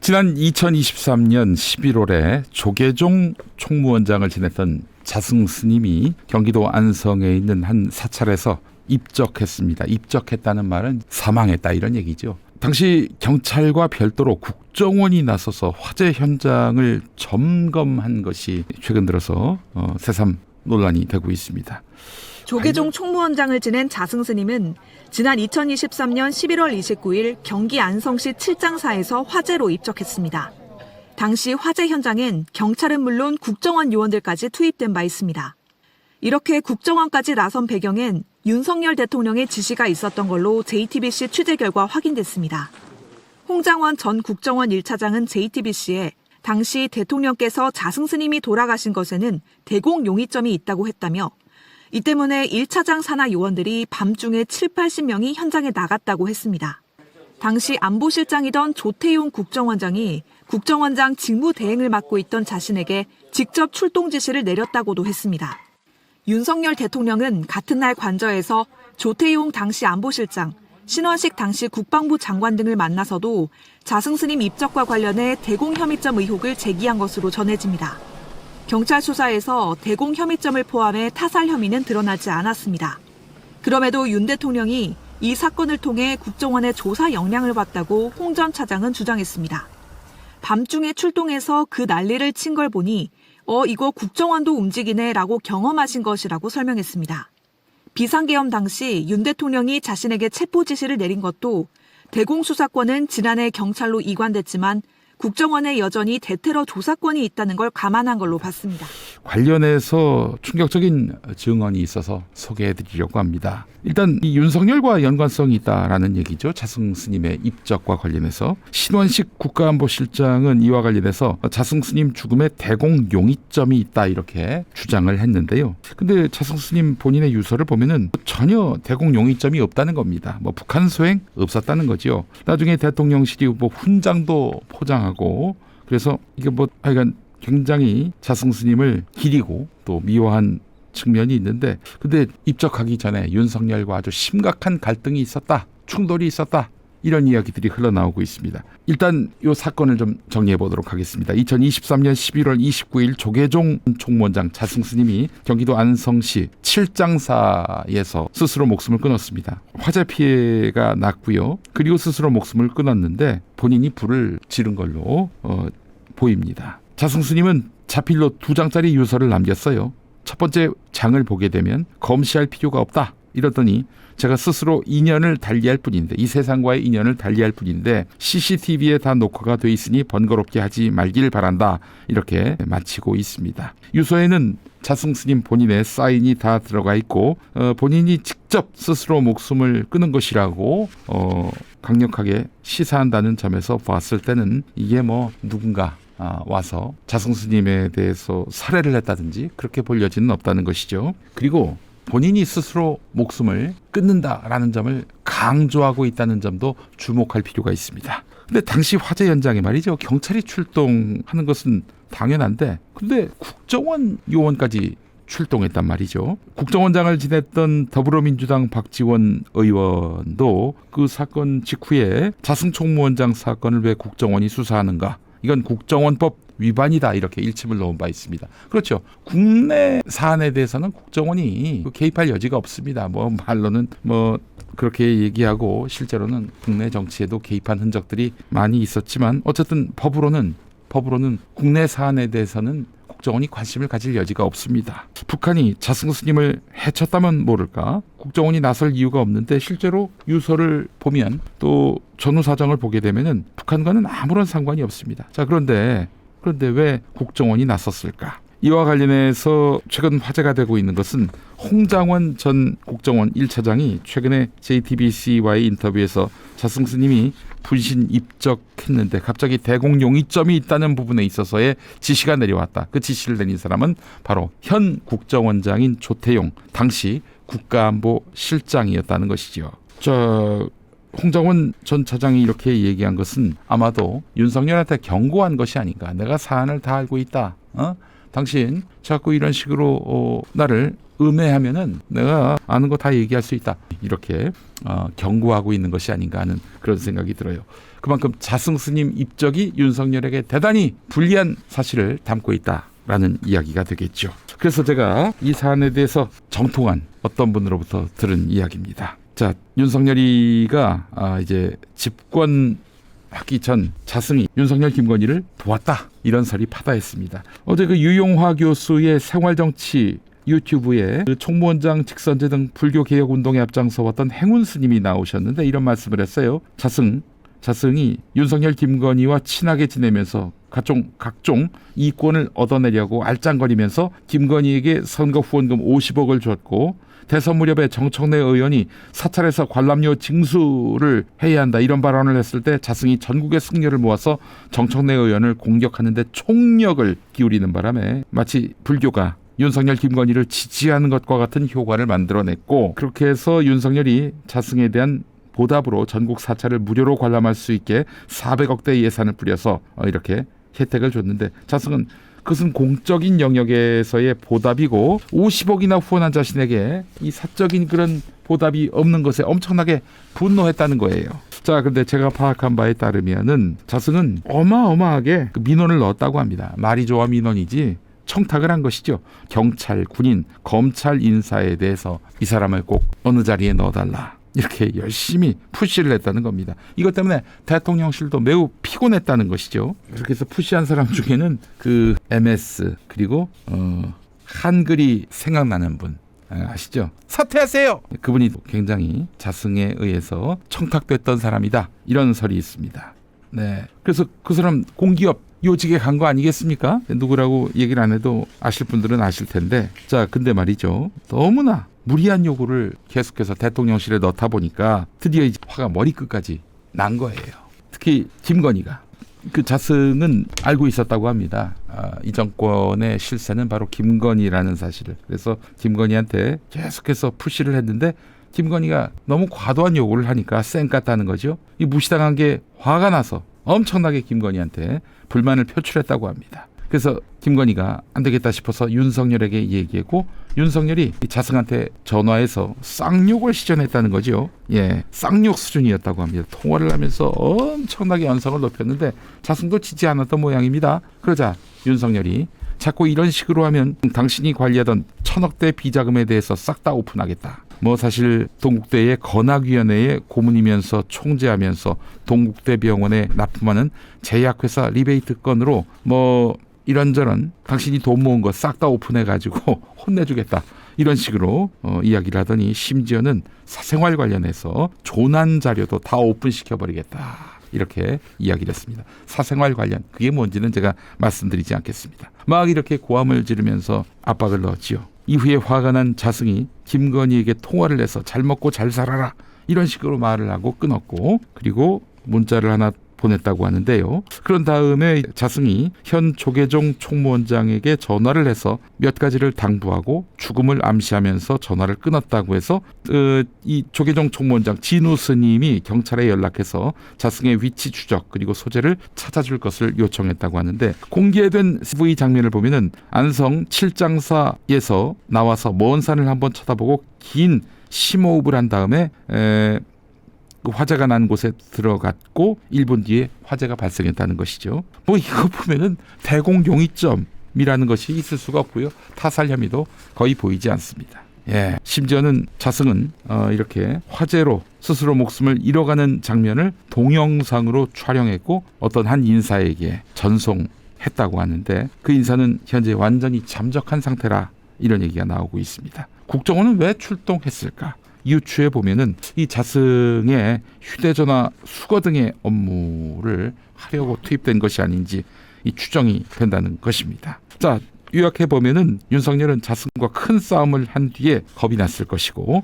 지난 2023년 11월에 조계종 총무원장을 지냈던 자승 스님이 경기도 안성에 있는 한 사찰에서 입적했습니다. 입적했다는 말은 사망했다 이런 얘기죠. 당시 경찰과 별도로 국정원이 나서서 화재 현장을 점검한 것이 최근 들어서 새삼 논란이 되고 있습니다. 조계종 총무원장을 지낸 자승 스님은 지난 2023년 11월 29일 경기 안성시 칠장사에서 화재로 입적했습니다. 당시 화재 현장엔 경찰은 물론 국정원 요원들까지 투입된 바 있습니다. 이렇게 국정원까지 나선 배경엔 윤석열 대통령의 지시가 있었던 걸로 JTBC 취재 결과 확인됐습니다. 홍장원 전 국정원 1차장은 JTBC에 당시 대통령께서 자승 스님이 돌아가신 것에는 대공 용의점이 있다고 했다며 이 때문에 1차장 산하 요원들이 밤중에 7, 80명이 현장에 나갔다고 했습니다. 당시 안보실장이던 조태용 국정원장이 국정원장 직무 대행을 맡고 있던 자신에게 직접 출동 지시를 내렸다고도 했습니다. 윤석열 대통령은 같은 날 관저에서 조태용 당시 안보실장, 신원식 당시 국방부 장관 등을 만나서도 자승 스님 입적과 관련해 대공 혐의점 의혹을 제기한 것으로 전해집니다. 경찰 수사에서 대공 혐의점을 포함해 타살 혐의는 드러나지 않았습니다. 그럼에도 윤 대통령이 이 사건을 통해 국정원의 조사 역량을 봤다고 홍 전 차장은 주장했습니다. 밤중에 출동해서 그 난리를 친 걸 보니 이거 국정원도 움직이네라고 경험하신 것이라고 설명했습니다. 비상계엄 당시 윤 대통령이 자신에게 체포 지시를 내린 것도 대공 수사권은 지난해 경찰로 이관됐지만 국정원에 여전히 대테러 조사권이 있다는 걸 감안한 걸로 봤습니다. 관련해서 충격적인 증언이 있어서 소개해드리려고 합니다. 일단 이 윤석열과 연관성이 있다라는 얘기죠. 자승 스님의 입적과 관련해서 신원식 국가안보실장은 이와 관련해서 자승 스님 죽음에 대공 용의점이 있다 이렇게 주장을 했는데요. 근데 자승 스님 본인의 유서를 보면은 전혀 대공 용의점이 없다는 겁니다. 북한 소행 없었다는 거죠. 나중에 대통령실이 훈장도 포장하고 그래서 이게 하여간 굉장히 자승 스님을 기리고 또 미워한 측면이 있는데 근데 입적하기 전에 윤석열과 아주 심각한 갈등이 있었다. 충돌이 있었다. 이런 이야기들이 흘러나오고 있습니다. 일단 이 사건을 좀 정리해 보도록 하겠습니다. 2023년 11월 29일 조계종 총무원장 자승 스님이 경기도 안성시 칠장사에서 스스로 목숨을 끊었습니다. 화재 피해가 났고요. 그리고 스스로 목숨을 끊었는데 본인이 불을 지른 걸로 보입니다. 자승 스님은 자필로 2장짜리 유서를 남겼어요. 첫 번째 장을 보게 되면 검시할 필요가 없다. 이러더니 제가 스스로 인연을 달리할 뿐인데 이 세상과의 인연을 달리할 뿐인데 CCTV에 다 녹화가 돼 있으니 번거롭게 하지 말길 바란다. 이렇게 마치고 있습니다. 유서에는 자승 스님 본인의 사인이 다 들어가 있고 본인이 직접 스스로 목숨을 끊은 것이라고 강력하게 시사한다는 점에서 봤을 때는 이게 누군가 와서 자승 스님에 대해서 살해를 했다든지 그렇게 볼 여지는 없다는 것이죠. 그리고 본인이 스스로 목숨을 끊는다라는 점을 강조하고 있다는 점도 주목할 필요가 있습니다. 근데 당시 화재 현장에 말이죠. 경찰이 출동하는 것은 당연한데 근데 국정원 요원까지 출동했단 말이죠. 국정원장을 지냈던 더불어민주당 박지원 의원도 그 사건 직후에 자승 총무원장 사건을 왜 국정원이 수사하는가? 이건 국정원법 위반이다 이렇게 일침을 놓은 바 있습니다. 그렇죠. 국내 사안에 대해서는 국정원이 개입할 여지가 없습니다. 말로는 그렇게 얘기하고 실제로는 국내 정치에도 개입한 흔적들이 많이 있었지만 어쨌든 법으로는 국내 사안에 대해서는 국정원이 관심을 가질 여지가 없습니다. 북한이 자승 스님을 해쳤다면 모를까? 국정원이 나설 이유가 없는데 실제로 유서를 보면 또 전후 사정을 보게 되면은 북한과는 아무런 상관이 없습니다. 자, 그런데 왜 국정원이 나섰을까? 이와 관련해서 최근 화제가 되고 있는 것은 홍장원 전 국정원 1차장이 최근에 JTBC와의 인터뷰에서 자승 스님이 분신 입적했는데 갑자기 대공 용의점이 있다는 부분에 있어서의 지시가 내려왔다. 그 지시를 내린 사람은 바로 현 국정원장인 조태용 당시 국가안보실장이었다는 것이죠. 홍장원 전 차장이 이렇게 얘기한 것은 아마도 윤석열한테 경고한 것이 아닌가. 내가 사안을 다 알고 있다. 당신 자꾸 이런 식으로 나를 음해하면은 내가 아는 거 다 얘기할 수 있다. 이렇게 경고하고 있는 것이 아닌가 하는 그런 생각이 들어요. 그만큼 자승 스님 입적이 윤석열에게 대단히 불리한 사실을 담고 있다라는 이야기가 되겠죠. 그래서 제가 이 사안에 대해서 정통한 어떤 분으로부터 들은 이야기입니다. 자, 윤석열이가 이제 집권하기 전 자승이 윤석열 김건희를 도왔다, 이런 설이 파다했습니다. 어제 그 유용화 교수의 생활정치 유튜브에 그 총무원장 직선제 등 불교 개혁 운동에 앞장서왔던 행운 스님이 나오셨는데 이런 말씀을 했어요. 자승이 윤석열 김건희와 친하게 지내면서 각종 이권을 얻어내려고 알짱거리면서 김건희에게 선거 후원금 50억을 줬고 대선 무렵에 정청래 의원이 사찰에서 관람료 징수를 해야 한다, 이런 발언을 했을 때 자승이 전국의 승려를 모아서 정청래 의원을 공격하는데 총력을 기울이는 바람에 마치 불교가 윤석열 김건희를 지지하는 것과 같은 효과를 만들어냈고, 그렇게 해서 윤석열이 자승에 대한 보답으로 전국 사찰을 무료로 관람할 수 있게 400억대 예산을 뿌려서 이렇게 혜택을 줬는데, 자승은 그것은 공적인 영역에서의 보답이고 50억이나 후원한 자신에게 이 사적인 그런 보답이 없는 것에 엄청나게 분노했다는 거예요. 자, 근데 제가 파악한 바에 따르면은 자승은 어마어마하게 그 민원을 넣었다고 합니다. 말이 좋아 민원이지 청탁을 한 것이죠. 경찰, 군인, 검찰 인사에 대해서 이 사람을 꼭 어느 자리에 넣어달라, 이렇게 열심히 푸시를 했다는 겁니다. 이것 때문에 대통령실도 매우 피곤했다는 것이죠. 그렇게 해서 푸시한 사람 중에는 그 MS 그리고 한글이 생각나는 분 아시죠? 사퇴하세요! 그분이 굉장히 자승에 의해서 청탁됐던 사람이다, 이런 설이 있습니다. 네, 그래서 그 사람 공기업 요직에 간 거 아니겠습니까? 누구라고 얘기를 안 해도 아실 분들은 아실 텐데, 자, 근데 말이죠, 너무나 무리한 요구를 계속해서 대통령실에 넣다 보니까 드디어 이제 화가 머리끝까지 난 거예요. 특히 김건희가. 그 자승은 알고 있었다고 합니다. 이 정권의 실세는 바로 김건희라는 사실을. 그래서 김건희한테 계속해서 푸시를 했는데 김건희가 너무 과도한 요구를 하니까 쌩 깠다는 거죠. 이 무시당한 게 화가 나서 엄청나게 김건희한테 불만을 표출했다고 합니다. 그래서 김건희가 안 되겠다 싶어서 윤석열에게 얘기했고, 윤석열이 자승한테 전화해서 쌍욕을 시전했다는 거죠. 예, 쌍욕 수준이었다고 합니다. 통화를 하면서 엄청나게 언성을 높였는데 자승도 지지 않았던 모양입니다. 그러자 윤석열이 자꾸 이런 식으로 하면 당신이 관리하던 1,000억대 비자금에 대해서 싹 다 오픈하겠다. 뭐 사실 동국대의 건학위원회의 고문이면서 총재하면서 동국대 병원에 납품하는 제약회사 리베이트 건으로 뭐 이런저런 당신이 돈 모은 거 싹 다 오픈해가지고 혼내주겠다, 이런 식으로 이야기를 하더니 심지어는 사생활 관련해서 조난 자료도 다 오픈시켜버리겠다, 이렇게 이야기를 했습니다. 사생활 관련, 그게 뭔지는 제가 말씀드리지 않겠습니다. 막 이렇게 고함을 지르면서 압박을 넣었지요. 이후에 화가 난 자승이 김건희에게 통화를 해서 잘 먹고 잘 살아라, 이런 식으로 말을 하고 끊었고, 그리고 문자를 하나 보냈다고 하는데요. 그런 다음에 자승이 현 조계종 총무원장에게 전화를 해서 몇 가지를 당부하고 죽음을 암시하면서 전화를 끊었다고 해서 이 조계종 총무원장 진우 스님이 경찰에 연락해서 자승의 위치 추적 그리고 소재를 찾아줄 것을 요청했다고 하는데, 공개된 CV 장면을 보면은 안성 칠장사에서 나와서 먼 산을 한번 쳐다보고 긴 심호흡을 한 다음에 그 화재가 난 곳에 들어갔고 1분 뒤에 화재가 발생했다는 것이죠. 뭐 이거 보면은 대공용의점이라는 것이 있을 수가 없고요. 타살 혐의도 거의 보이지 않습니다. 예, 심지어는 자승은 이렇게 화재로 스스로 목숨을 잃어가는 장면을 동영상으로 촬영했고 어떤 한 인사에게 전송했다고 하는데, 그 인사는 현재 완전히 잠적한 상태라, 이런 얘기가 나오고 있습니다. 국정원은 왜 출동했을까? 유추해 보면은 이 자승의 휴대전화 수거 등의 업무를 하려고 투입된 것이 아닌지 이 추정이 된다는 것입니다. 자, 요약해 보면은 윤석열은 자승과 큰 싸움을 한 뒤에 겁이 났을 것이고,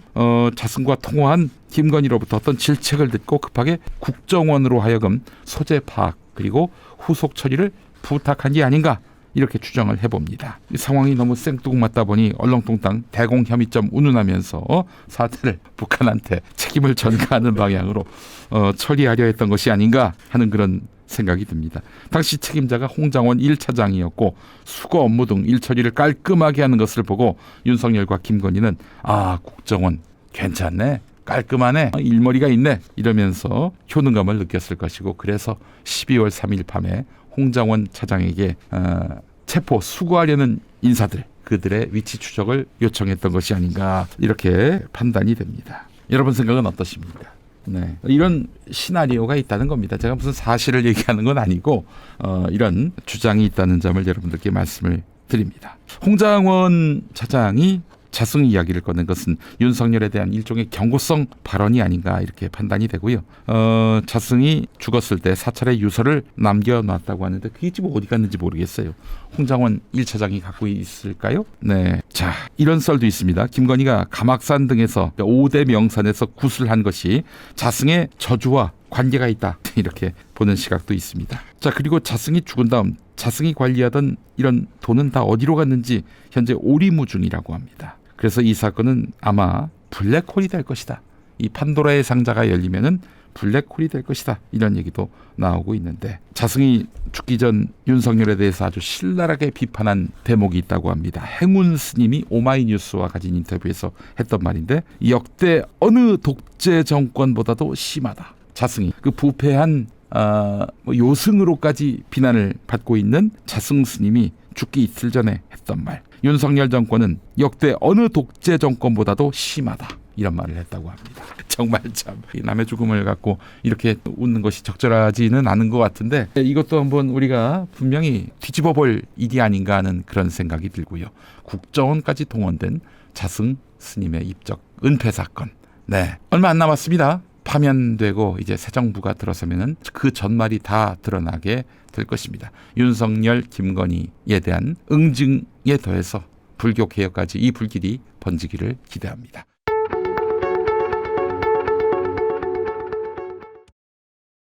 자승과 통화한 김건희로부터 어떤 질책을 듣고 급하게 국정원으로 하여금 소재 파악 그리고 후속 처리를 부탁한 게 아닌가, 이렇게 추정을 해봅니다. 이 상황이 너무 생뚱맞다 보니 얼렁뚱땅 대공 혐의점 운운하면서 사태를 북한한테 책임을 전가하는 방향으로 처리하려 했던 것이 아닌가 하는 그런 생각이 듭니다. 당시 책임자가 홍장원 1차장이었고 수거 업무 등 일처리를 깔끔하게 하는 것을 보고 윤석열과 김건희는 국정원 괜찮네, 깔끔하네, 일머리가 있네 이러면서 효능감을 느꼈을 것이고, 그래서 12월 3일 밤에 홍장원 차장에게 체포 수거하려는 인사들, 그들의 위치 추적을 요청했던 것이 아닌가 이렇게 판단이 됩니다. 여러분 생각은 어떠십니까? 네, 이런 시나리오가 있다는 겁니다. 제가 무슨 사실을 얘기하는 건 아니고 이런 주장이 있다는 점을 여러분들께 말씀을 드립니다. 홍장원 차장이 자승 이야기를 꺼낸 것은 윤석열에 대한 일종의 경고성 발언이 아닌가 이렇게 판단이 되고요. 자승이 죽었을 때 사찰에 유서를 남겨놨다고 하는데 그게 지금 어디 갔는지 모르겠어요. 홍장원 1차장이 갖고 있을까요? 네, 자, 이런 썰도 있습니다. 김건희가 가막산 등에서 5대 명산에서 구슬한 것이 자승의 저주와 관계가 있다 이렇게 보는 시각도 있습니다. 자, 그리고 자승이 죽은 다음 자승이 관리하던 이런 돈은 다 어디로 갔는지 현재 오리무중이라고 합니다. 그래서 이 사건은 아마 블랙홀이 될 것이다. 이 판도라의 상자가 열리면은 블랙홀이 될 것이다. 이런 얘기도 나오고 있는데, 자승이 죽기 전 윤석열에 대해서 아주 신랄하게 비판한 대목이 있다고 합니다. 행운 스님이 오마이뉴스와 가진 인터뷰에서 했던 말인데, 역대 어느 독재 정권보다도 심하다. 자승이 그 부패한 요승으로까지 비난을 받고 있는 자승 스님이 죽기 이틀 전에 했던 말. 윤석열 정권은 역대 어느 독재 정권보다도 심하다. 이런 말을 했다고 합니다. 정말 참 남의 죽음을 갖고 이렇게 웃는 것이 적절하지는 않은 것 같은데, 이것도 한번 우리가 분명히 뒤집어 볼 일이 아닌가 하는 그런 생각이 들고요. 국정원까지 동원된 자승 스님의 입적 은폐 사건. 네, 얼마 안 남았습니다. 파면되고 이제 새 정부가 들어서면은 그 전말이 다 드러나게 될 것입니다. 윤석열, 김건희에 대한 응징에 더해서 불교 개혁까지 이 불길이 번지기를 기대합니다.